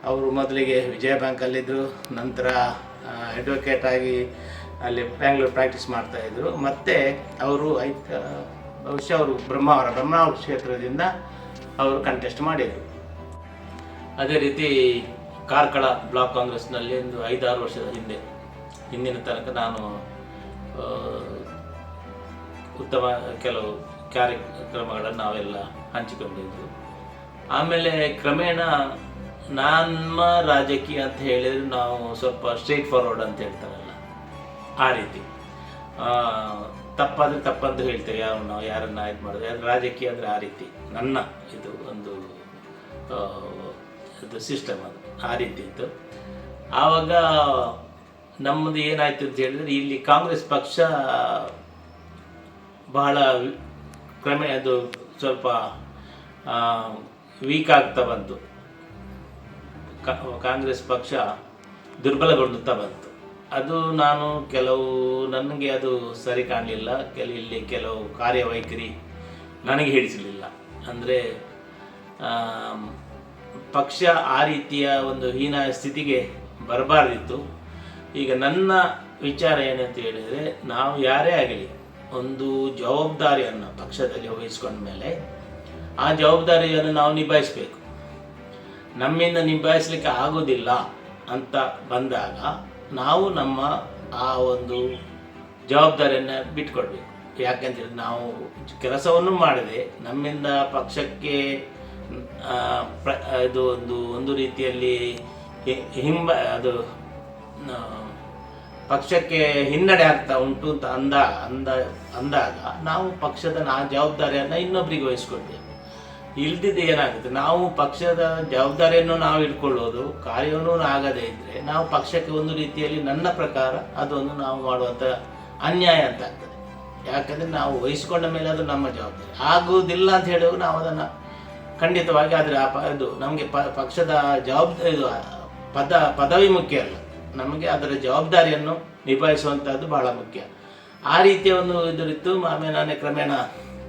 ಅವರು ಮೊದಲಿಗೆ ವಿಜಯ ಬ್ಯಾಂಕಲ್ಲಿದ್ದರು, ನಂತರ ಅಡ್ವೊಕೇಟ್ ಆಗಿ ಅಲ್ಲಿ ಬ್ಯಾಂಗ್ಳೂರು ಪ್ರಾಕ್ಟೀಸ್ ಮಾಡ್ತಾಯಿದ್ರು. ಮತ್ತು ಅವರು ಬಹುಶಃ ಅವರು ಬ್ರಹ್ಮಾವರ ಕ್ಷೇತ್ರದಿಂದ ಅವರು ಕಂಟೆಸ್ಟ್ ಮಾಡಿದರು. ಅದೇ ರೀತಿ ಕಾರ್ಕಳ ಬ್ಲಾಕ್ ಕಾಂಗ್ರೆಸ್ನಲ್ಲಿ ಒಂದು 5-6 ವರ್ಷದ ಹಿಂದಿನ ತನಕ ನಾನು ಉತ್ತಮ ಕೆಲವು ಕಾರ್ಯಕ್ರಮಗಳನ್ನು ನಾವೆಲ್ಲ ಹಂಚಿಕೊಂಡಿದ್ದು. ಆಮೇಲೆ ಕ್ರಮೇಣ ನಮ್ಮ ರಾಜಕೀಯ ಅಂತ ಹೇಳಿದರೆ ನಾವು ಸ್ವಲ್ಪ ಸ್ಟ್ರೈಟ್ ಫಾರ್ವರ್ಡ್ ಅಂತ ಹೇಳ್ತಾರಲ್ಲ, ಆ ರೀತಿ ತಪ್ಪಾದರೆ ತಪ್ಪಂತ ಹೇಳ್ತೇವೆ, ನಾವು ಯಾರನ್ನು ಇದು ಮಾಡೋದು. ರಾಜಕೀಯ ಅಂದರೆ ಆ ರೀತಿ ನನ್ನ ಇದು ಒಂದು ಇದು ಸಿಸ್ಟಮ್, ಅದು ಆ ರೀತಿ ಇತ್ತು. ಆವಾಗ ನಮ್ಮದು ಏನಾಯಿತು ಅಂತ ಹೇಳಿದರೆ, ಇಲ್ಲಿ ಕಾಂಗ್ರೆಸ್ ಪಕ್ಷ ಬಹಳ ಅದು ಸ್ವಲ್ಪ ವೀಕ್ ಆಗ್ತಾ ಬಂತು. ಕಾಂಗ್ರೆಸ್ ಪಕ್ಷ ದುರ್ಬಲಗೊಳ್ಳುತ್ತಾ ಬಂತು. ಅದು ನನಗೆ ಅದು ಸರಿ ಕಾಣಲಿಲ್ಲ. ಇಲ್ಲಿ ಕೆಲವು ಕಾರ್ಯವೈಖರಿ ನನಗೆ ಹಿಡಿಸಲಿಲ್ಲ. ಅಂದರೆ ಪಕ್ಷ ಆ ರೀತಿಯ ಒಂದು ಹೀನಾಯ ಸ್ಥಿತಿಗೆ ಬರಬಾರ್ದಿತ್ತು. ಈಗ ನನ್ನ ವಿಚಾರ ಏನಂತ ಹೇಳಿದರೆ, ನಾವು ಯಾರೇ ಆಗಲಿ ಒಂದು ಜವಾಬ್ದಾರಿಯನ್ನು ಪಕ್ಷದಲ್ಲಿ ವಹಿಸ್ಕೊಂಡ ಮೇಲೆ ಆ ಜವಾಬ್ದಾರಿಯನ್ನು ನಾವು ನಿಭಾಯಿಸಬೇಕು. ನಮ್ಮಿಂದ ನಿಭಾಯಿಸಲಿಕ್ಕೆ ಆಗೋದಿಲ್ಲ ಅಂತ ಬಂದಾಗ ನಾವು ನಮ್ಮ ಆ ಒಂದು ಜವಾಬ್ದಾರಿಯನ್ನು ಬಿಟ್ಕೊಡ್ಬೇಕು. ಯಾಕೆಂತೇಳಿ ನಾವು ಕೆಲಸವನ್ನು ಮಾಡದೆ ನಮ್ಮಿಂದ ಪಕ್ಷಕ್ಕೆ ಇದು ಒಂದು ರೀತಿಯಲ್ಲಿ ಅದು ಪಕ್ಷಕ್ಕೆ ಹಿನ್ನಡೆ ಆಗ್ತಾ ಉಂಟು ಅಂತ ಅಂದಾಗ ನಾವು ಪಕ್ಷದ ಜವಾಬ್ದಾರಿಯನ್ನು ಇನ್ನೊಬ್ಬರಿಗೆ ವಹಿಸ್ಕೊಳ್ಬೇಕು. ಇಲ್ದಿದ್ದು ಏನಾಗುತ್ತೆ, ನಾವು ಪಕ್ಷದ ಜವಾಬ್ದಾರಿಯನ್ನು ನಾವು ಇಟ್ಕೊಳ್ಳೋದು ಕಾರ್ಯವನ್ನು ಆಗದೇ ಇದ್ದರೆ ನಾವು ಪಕ್ಷಕ್ಕೆ ಒಂದು ರೀತಿಯಲ್ಲಿ ನನ್ನ ಪ್ರಕಾರ ಅದೊಂದು ನಾವು ಮಾಡುವಂಥ ಅನ್ಯಾಯ ಅಂತ ಆಗ್ತದೆ. ಯಾಕಂದರೆ ನಾವು ವಹಿಸ್ಕೊಂಡ ಮೇಲೆ ಅದು ನಮ್ಮ ಜವಾಬ್ದಾರಿ ಆಗುವುದಿಲ್ಲ ಅಂತ ಹೇಳುವಾಗ ನಾವು ಅದನ್ನು ಖಂಡಿತವಾಗಿ. ಆದರೆ ಅದು ನಮಗೆ ಪಕ್ಷದ ಜವಾಬ್ದಾರಿ ಪದವಿ ಮುಖ್ಯ ಅಲ್ಲ, ನಮಗೆ ಅದರ ಜವಾಬ್ದಾರಿಯನ್ನು ನಿಭಾಯಿಸುವಂಥದ್ದು ಬಹಳ ಮುಖ್ಯ. ಆ ರೀತಿಯ ಒಂದು ಇದರಿತ್ತು. ಆಮೇಲೆ ನಾನೇ ಕ್ರಮೇಣ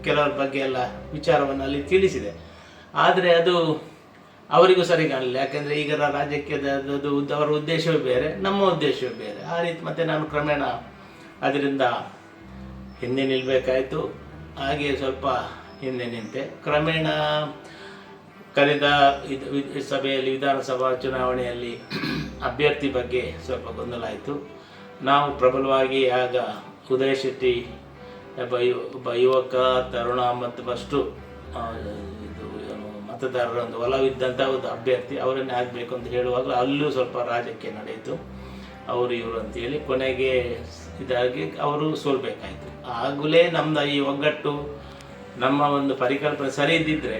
ಕೆಲವರ ಬಗ್ಗೆ ಎಲ್ಲ ವಿಚಾರವನ್ನು ಅಲ್ಲಿ ತಿಳಿಸಿದೆ. ಆದರೆ ಅದು ಅವರಿಗೂ ಸರಿ ಕಾಣಲಿಲ್ಲ. ಯಾಕೆಂದರೆ ಈಗ ರಾಜಕೀಯದ ಅವರ ಉದ್ದೇಶವೇ ಬೇರೆ, ನಮ್ಮ ಉದ್ದೇಶವೇ ಬೇರೆ. ಆ ರೀತಿ ಮತ್ತೆ ನಾನು ಕ್ರಮೇಣ ಅದರಿಂದ ಹಿಂದೆ ನಿಲ್ಲಬೇಕಾಯಿತು. ಹಾಗೆ ಸ್ವಲ್ಪ ಹಿಂದೆ ನಿಂತೆ. ಕ್ರಮೇಣ ಕಳೆದ ಸಭೆಯಲ್ಲಿ ವಿಧಾನಸಭಾ ಚುನಾವಣೆಯಲ್ಲಿ ಅಭ್ಯರ್ಥಿ ಬಗ್ಗೆ ಸ್ವಲ್ಪ ಗೊಂದಲ ಆಯಿತು. ನಾವು ಪ್ರಬಲವಾಗಿ ಆಗ ಉದಯ ಶೆಟ್ಟಿ ಒಬ್ಬ ಯುವಕ, ತರುಣ ಮತ್ತು ಫಸ್ಟು ಇದು ಮತದಾರರ ಒಂದು ಒಲವಿದ್ದಂಥ ಒಂದು ಅಭ್ಯರ್ಥಿ, ಅವರನ್ನೇ ಆಗಬೇಕು ಅಂತ ಹೇಳುವಾಗ ಅಲ್ಲೂ ಸ್ವಲ್ಪ ರಾಜಕೀಯ ನಡೆಯಿತು. ಅವರು ಇವರು ಅಂತೇಳಿ ಕೊನೆಗೆ ಇದಾಗಿ ಅವರು ಸೋಲ್ಬೇಕಾಯಿತು. ಆಗಲೇ ನಮ್ಮದು ಈ ಒಗ್ಗಟ್ಟು, ನಮ್ಮ ಒಂದು ಪರಿಕಲ್ಪನೆ ಸರಿ ಇದ್ದಿದ್ದರೆ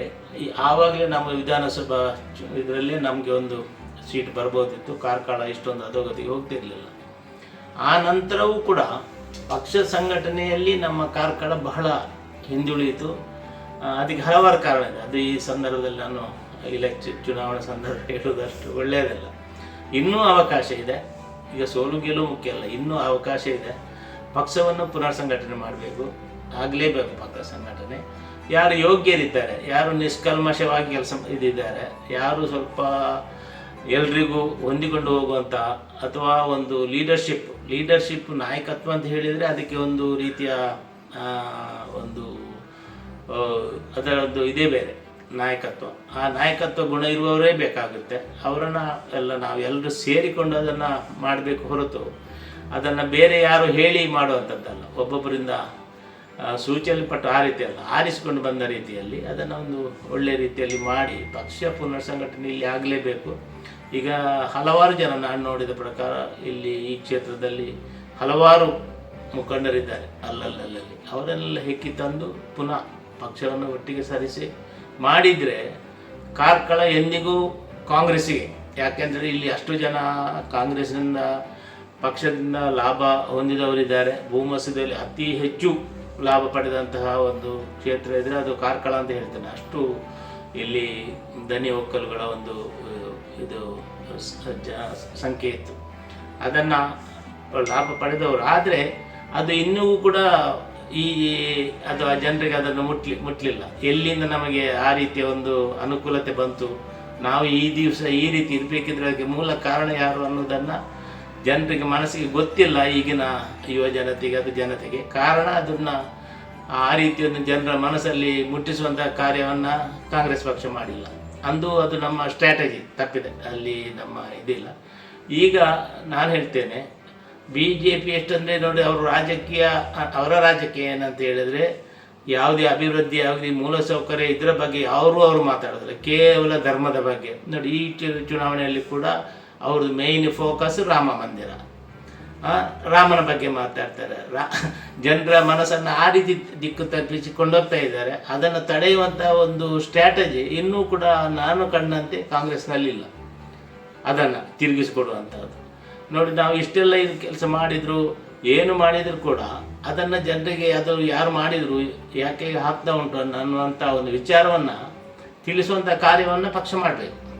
ಆವಾಗಲೇ ನಮ್ಮ ವಿಧಾನಸಭಾ ಇದರಲ್ಲೇ ನಮಗೆ ಒಂದು ಸೀಟ್ ಬರ್ಬೋದಿತ್ತು. ಕಾರ್ಕಳ ಇಷ್ಟೊಂದು ಅಧೋಗತಿಗೆ ಹೋಗ್ತಿರಲಿಲ್ಲ. ಆ ನಂತರವೂ ಕೂಡ ಪಕ್ಷ ಸಂಘಟನೆಯಲ್ಲಿ ನಮ್ಮ ಕಾರ್ಕಳ ಬಹಳ ಹಿಂದುಳಿಯಿತು. ಅದಕ್ಕೆ ಹಲವಾರು ಕಾರಣ ಇದೆ. ಅದು ಈ ಸಂದರ್ಭದಲ್ಲಿ ನಾನು ಚುನಾವಣಾ ಸಂದರ್ಭ ಹೇಳುವುದಷ್ಟು ಒಳ್ಳೆಯದಲ್ಲ. ಇನ್ನೂ ಅವಕಾಶ ಇದೆ. ಈಗ ಸೋಲು ಗೆಲುವು ಮುಖ್ಯ ಅಲ್ಲ, ಇನ್ನೂ ಅವಕಾಶ ಇದೆ. ಪಕ್ಷವನ್ನು ಪುನರ್ ಸಂಘಟನೆ ಮಾಡಬೇಕು, ಆಗಲೇಬೇಕು ಪಕ್ಷ ಸಂಘಟನೆ. ಯಾರು ಯೋಗ್ಯರಿದ್ದಾರೆ, ಯಾರು ನಿಷ್ಕಲ್ಮಶವಾಗಿ ಕೆಲಸ ಇದ್ದಾರೆ, ಯಾರು ಸ್ವಲ್ಪ ಎಲ್ರಿಗೂ ಹೊಂದಿಕೊಂಡು ಹೋಗುವಂಥ ಅಥವಾ ಒಂದು ಲೀಡರ್ಶಿಪ್ ನಾಯಕತ್ವ ಅಂತ ಹೇಳಿದರೆ ಅದಕ್ಕೆ ಒಂದು ರೀತಿಯ ಒಂದು ಅದರದ್ದು ಇದೇ ಬೇರೆ ನಾಯಕತ್ವ. ಆ ನಾಯಕತ್ವ ಗುಣ ಇರುವವರೇ ಬೇಕಾಗುತ್ತೆ. ಅವರನ್ನು ನಾವು ಎಲ್ಲರೂ ಸೇರಿಕೊಂಡು ಅದನ್ನು ಮಾಡಬೇಕು ಹೊರತು ಅದನ್ನು ಬೇರೆ ಯಾರು ಹೇಳಿ ಮಾಡುವಂಥದ್ದಲ್ಲ. ಒಬ್ಬೊಬ್ಬರಿಂದ ಸೂಚನೆ ಪಟ್ಟು ಆ ರೀತಿಯಲ್ಲ, ಆರಿಸಿಕೊಂಡು ಬಂದ ರೀತಿಯಲ್ಲಿ ಅದನ್ನು ಒಂದು ಒಳ್ಳೆಯ ರೀತಿಯಲ್ಲಿ ಮಾಡಿ ಪಕ್ಷ ಪುನರ್ ಸಂಘಟನೆಯಲ್ಲಿ ಆಗಲೇಬೇಕು. ಈಗ ಹಲವಾರು ಜನ ನಾನು ನೋಡಿದ ಪ್ರಕಾರ ಇಲ್ಲಿ ಈ ಕ್ಷೇತ್ರದಲ್ಲಿ ಹಲವಾರು ಮುಖಂಡರಿದ್ದಾರೆ ಅಲ್ಲಲ್ಲಿ. ಅವರೆಲ್ಲ ಹೆಕ್ಕಿ ತಂದು ಪುನಃ ಪಕ್ಷವನ್ನು ಒಟ್ಟಿಗೆ ಸರಿಸಿ ಮಾಡಿದರೆ ಕಾರ್ಕಳ ಎಂದಿಗೂ ಕಾಂಗ್ರೆಸ್ಸಿಗೆ. ಯಾಕೆಂದರೆ ಇಲ್ಲಿ ಅಷ್ಟು ಜನ ಕಾಂಗ್ರೆಸ್ನಿಂದ ಪಕ್ಷದಿಂದ ಲಾಭ ಹೊಂದಿದವರಿದ್ದಾರೆ. ಭೂಮಸದಲ್ಲಿ ಅತಿ ಹೆಚ್ಚು ಲಾಭ ಪಡೆದಂತಹ ಒಂದು ಕ್ಷೇತ್ರ ಇದ್ದರೆ ಅದು ಕಾರ್ಕಳ ಅಂತ ಹೇಳ್ತೇನೆ. ಅಷ್ಟು ಇಲ್ಲಿ ದನಿ ಒಕ್ಕಲುಗಳ ಒಂದು ಇದು ಸಂಖ್ಯೆ ಇತ್ತು. ಅದನ್ನು ಲಾಭ ಪಡೆದವರು. ಆದರೆ ಅದು ಇನ್ನೂ ಕೂಡ ಅದು ಆ ಜನರಿಗೆ ಅದನ್ನು ಮುಟ್ಟಲಿಲ್ಲ. ಎಲ್ಲಿಂದ ನಮಗೆ ಆ ರೀತಿಯ ಒಂದು ಅನುಕೂಲತೆ ಬಂತು, ನಾವು ಈ ದಿವಸ ಈ ರೀತಿ ಇರಬೇಕಿದ್ರೆ ಅದಕ್ಕೆ ಮೂಲ ಕಾರಣ ಯಾರು ಅನ್ನೋದನ್ನು ಜನರಿಗೆ ಮನಸ್ಸಿಗೆ ಗೊತ್ತಿಲ್ಲ. ಈಗಿನ ಯುವ ಜನತೆಗೆ, ಅದು ಜನತೆಗೆ ಕಾರಣ ಅದನ್ನು ಆ ರೀತಿಯನ್ನು ಜನರ ಮನಸ್ಸಲ್ಲಿ ಮುಟ್ಟಿಸುವಂಥ ಕಾರ್ಯವನ್ನು ಕಾಂಗ್ರೆಸ್ ಪಕ್ಷ ಮಾಡಿಲ್ಲ. ಅದು ನಮ್ಮ ಸ್ಟ್ರಾಟಜಿ ತಪ್ಪಿದೆ, ಅಲ್ಲಿ ನಮ್ಮ ಇದಿಲ್ಲ. ಈಗ ನಾನು ಹೇಳ್ತೇನೆ, BJP ಎಷ್ಟಂದರೆ ನೋಡಿ, ಅವರ ರಾಜಕೀಯ ಏನಂತ ಹೇಳಿದರೆ ಯಾವುದೇ ಅಭಿವೃದ್ಧಿ, ಯಾವುದೇ ಮೂಲಸೌಕರ್ಯ ಇದರ ಬಗ್ಗೆ ಅವರು ಮಾತಾಡೋದಿಲ್ಲ, ಕೇವಲ ಧರ್ಮದ ಬಗ್ಗೆ. ನೋಡಿ, ಈ ಚುನಾವಣೆಯಲ್ಲಿ ಕೂಡ ಅವ್ರದ್ದು ಮೇಯ್ನ್ ಫೋಕಸ್ ರಾಮ ಮಂದಿರ, ರಾಮನ ಬಗ್ಗೆ ಮಾತಾಡ್ತಾರೆ. ಜನರ ಮನಸ್ಸನ್ನು ಆ ರೀತಿ ದಿಕ್ಕು ತಪ್ಪಿಸಿ ಕೊಂಡೋಗ್ತಾ ಇದ್ದಾರೆ. ಅದನ್ನು ತಡೆಯುವಂಥ ಒಂದು ಸ್ಟ್ರಾಟಜಿ ಇನ್ನೂ ಕೂಡ ನಾನು ಕಂಡಂತೆ ಕಾಂಗ್ರೆಸ್ನಲ್ಲಿಲ್ಲ. ಅದನ್ನು ತಿರುಗಿಸಿಕೊಡುವಂಥದ್ದು ನೋಡಿ, ನಾವು ಇಷ್ಟೆಲ್ಲ ಇದು ಕೆಲಸ ಮಾಡಿದ್ರು, ಏನು ಮಾಡಿದರೂ ಕೂಡ ಅದನ್ನು ಜನರಿಗೆ ಅದು ಯಾರು ಮಾಡಿದರು, ಯಾಕೆ ಆಗ್ತಾ ಉಂಟು ಅನ್ನುವಂಥ ಒಂದು ವಿಚಾರವನ್ನು ತಿಳಿಸುವಂಥ ಕಾರ್ಯವನ್ನು ಪಕ್ಷ ಮಾಡಬೇಕು.